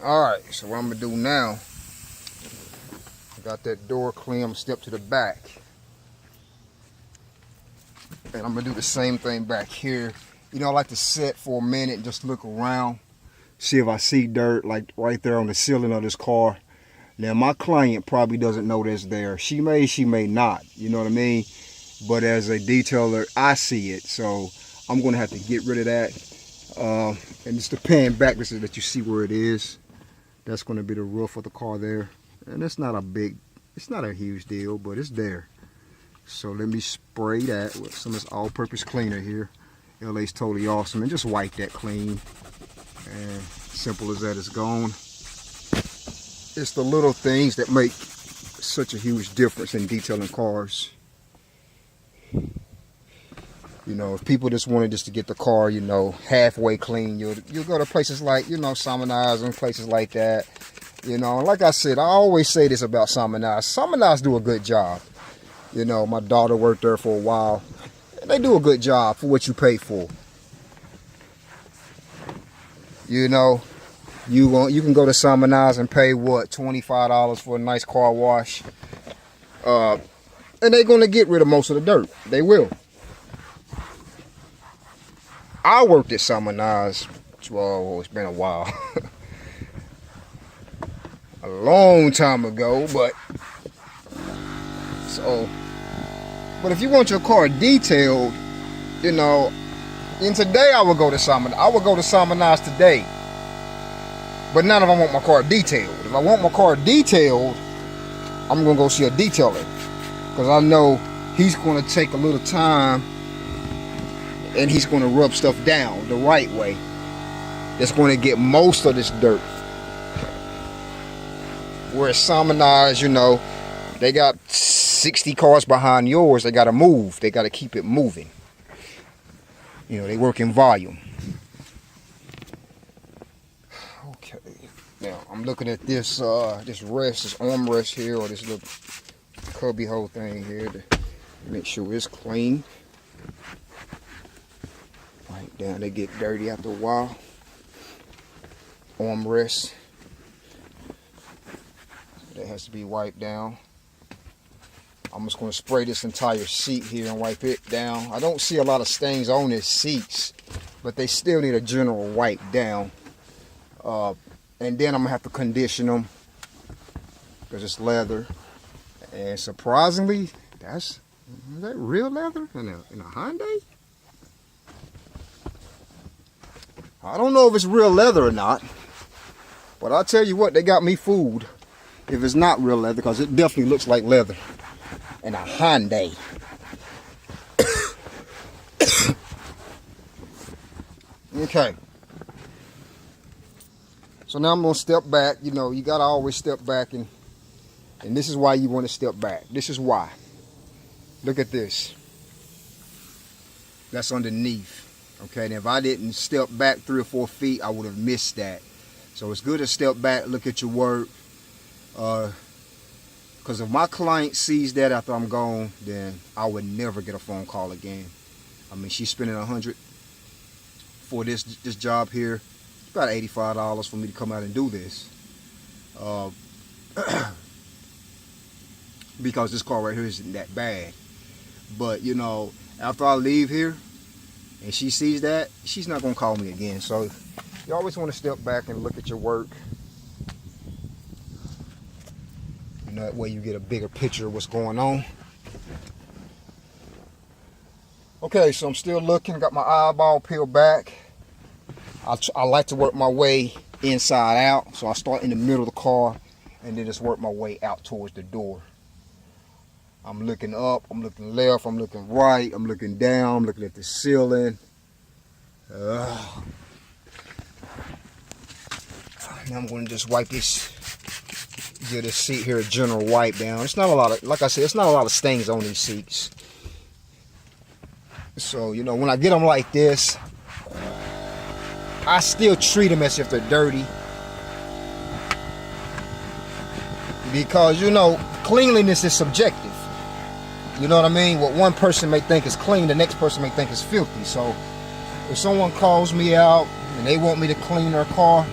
Alright, so what I'm going to do now, I got that door clean, I'm going to step to the back. And I'm going to do the same thing back here. You know, I like to sit for a minute and just look around. See if I see dirt, like right there on the ceiling of this car. Now, my client probably doesn't know that's there. She may not, you know what I mean? But as a detailer, I see it. So I'm going to have to get rid of that. And just the pan back, so that you see where it is. That's going to be the roof of the car there. And it's not a huge deal, but it's there. So let me spray that with some of this all-purpose cleaner here. LA's totally awesome. And just wipe that clean. And simple as that, it's gone. It's the little things that make such a huge difference in detailing cars. You know, if people just wanted just to get the car, you know, halfway clean, you'll go to places like, you know, Samanaz and places like that. You know, like I said, I always say this about Samanaz. Samanaz do a good job. You know, my daughter worked there for a while. And they do a good job for what you pay for. You know, you can go to Samanaz and pay, what, $25 for a nice car wash. And they're going to get rid of most of the dirt. They will. I worked at Samanaz, well, it's been a while. A long time ago, but if you want your car detailed, you know, and today I would go to Samanaz. I would go to Samanaz today. But not if I want my car detailed. If I want my car detailed, I'm going to go see a detailer. Because I know he's going to take a little time and he's going to rub stuff down the right way. That's going to get most of this dirt. Whereas Samanaz, you know, they got 60 cars behind yours. They got to move. They got to keep it moving. You know, they work in volume. Okay. Now, I'm looking at this this armrest here, or this little cubby hole thing here to make sure it's clean. Right down, they get dirty after a while. Armrest. That has to be wiped down. I'm just going to spray this entire seat here and wipe it down. I don't see a lot of stains on these seats, but they still need a general wipe down. And then I'm going to have to condition them because it's leather. And surprisingly, is that real leather in a Hyundai? I don't know if it's real leather or not, but I'll tell you what, they got me fooled if it's not real leather, because it definitely looks like leather in a Hyundai. Okay. So now I'm going to step back. You know, you got to always step back, and this is why you want to step back. This is why. Look at this. That's underneath. Okay, and if I didn't step back 3 or 4 feet, I would have missed that. So it's good to step back, look at your work. Because if my client sees that after I'm gone, then I would never get a phone call again. I mean, she's spending $100 for this job here. It's about $85 for me to come out and do this. Because this car right here isn't that bad. But, you know, after I leave here and she sees that, she's not going to call me again. So you always want to step back and look at your work. You know, that way you get a bigger picture of what's going on. Okay, so I'm still looking, got my eyeball peeled back. I like to work my way inside out. So I start in the middle of the car and then just work my way out towards the door. I'm looking up, I'm looking left, I'm looking right, I'm looking down, I'm looking at the ceiling. Now I'm going to just wipe this, give this seat here a general wipe down. It's not a lot of, like I said, it's not a lot of stains on these seats. So, you know, when I get them like this, I still treat them as if they're dirty. Because, you know, cleanliness is subjective. You know what I mean? What one person may think is clean, the next person may think is filthy. So if someone calls me out and they want me to clean their car,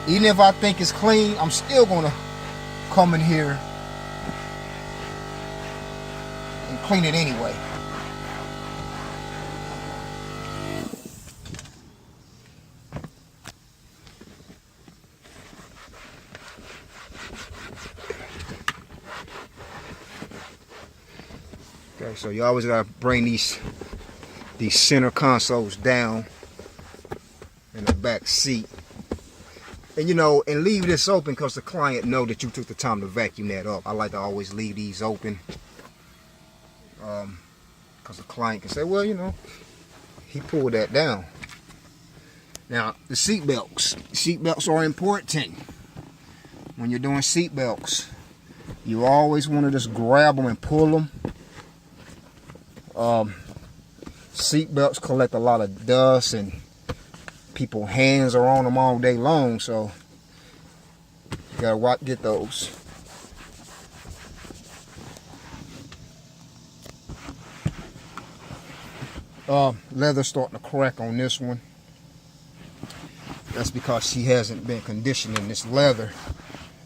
even if I think it's clean, I'm still gonna come in here and clean it anyway. Okay, so you always gotta bring these center consoles down in the back seat. And you know, and leave this open because the client know that you took the time to vacuum that up. I like to always leave these open. Because the client can say, well, you know, he pulled that down. Now, the seat belts. Seat belts are important. When you're doing seat belts, you always want to just grab them and pull them. Seat belts collect a lot of dust and people's hands are on them all day long, so you gotta get those. Leather starting to crack on this one. That's because she hasn't been conditioning this leather.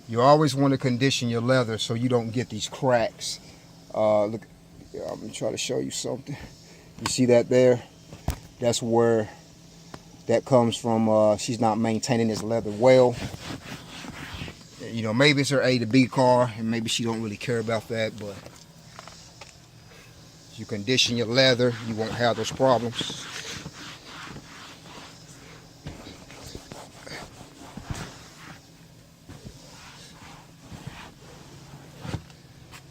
You always want to condition your leather so you don't get these cracks. Look, I'm gonna try to show you something. You see that there? That's where that comes from. She's not maintaining this leather well. You know, maybe it's her A to B car, and maybe she don't really care about that, but if you condition your leather, you won't have those problems.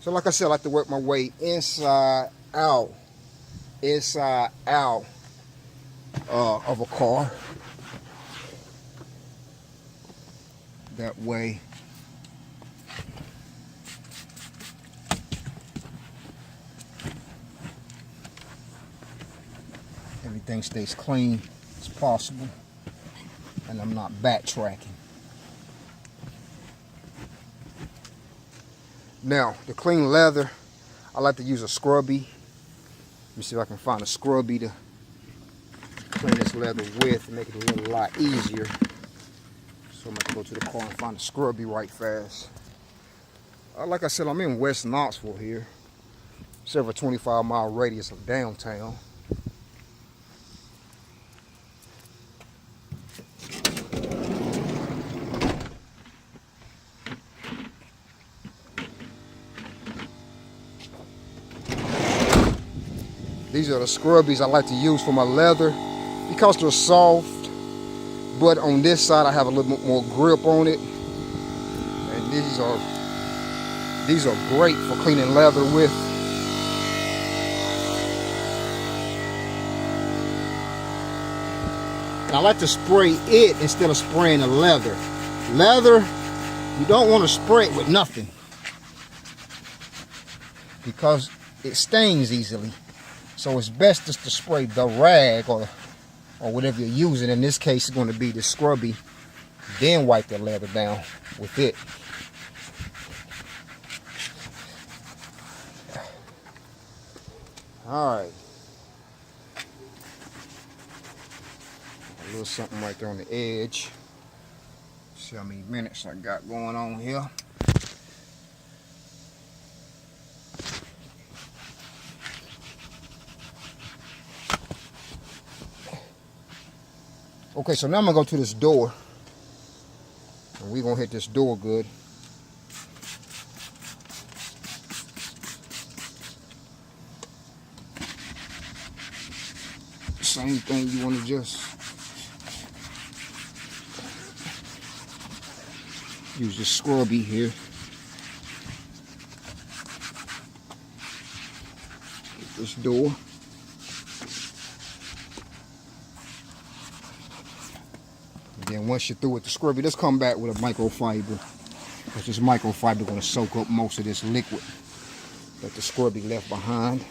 So like I said, I like to work my way inside out of a car. That way everything stays clean as possible and I'm not backtracking. Now, to clean leather, I like to use a Scrubby. Let me see if I can find a Scrubby to clean this leather with and make it a little lot easier. So I'm going to go to the car and find a Scrubby right fast. Like I said, I'm in West Knoxville here. Several 25-mile radius of downtown. These are the Scrubbies I like to use for my leather because they're soft, but on this side I have a little bit more grip on it. And these are great for cleaning leather with. And I like to spray it instead of spraying the leather. Leather, you don't want to spray it with nothing because it stains easily. So it's best just to spray the rag or whatever you're using. In this case, it's going to be the Scrubby. Then wipe the leather down with it. All right. A little something right there on the edge. See how many minutes I got going on here. Okay, so now I'm gonna go to this door, and we're gonna hit this door good. Same thing, you want to just use the Scrubby here. Hit this door. And once you're through with the Scrubby, just come back with a microfiber, because this microfiber is going to soak up most of this liquid that the Scrubby left behind.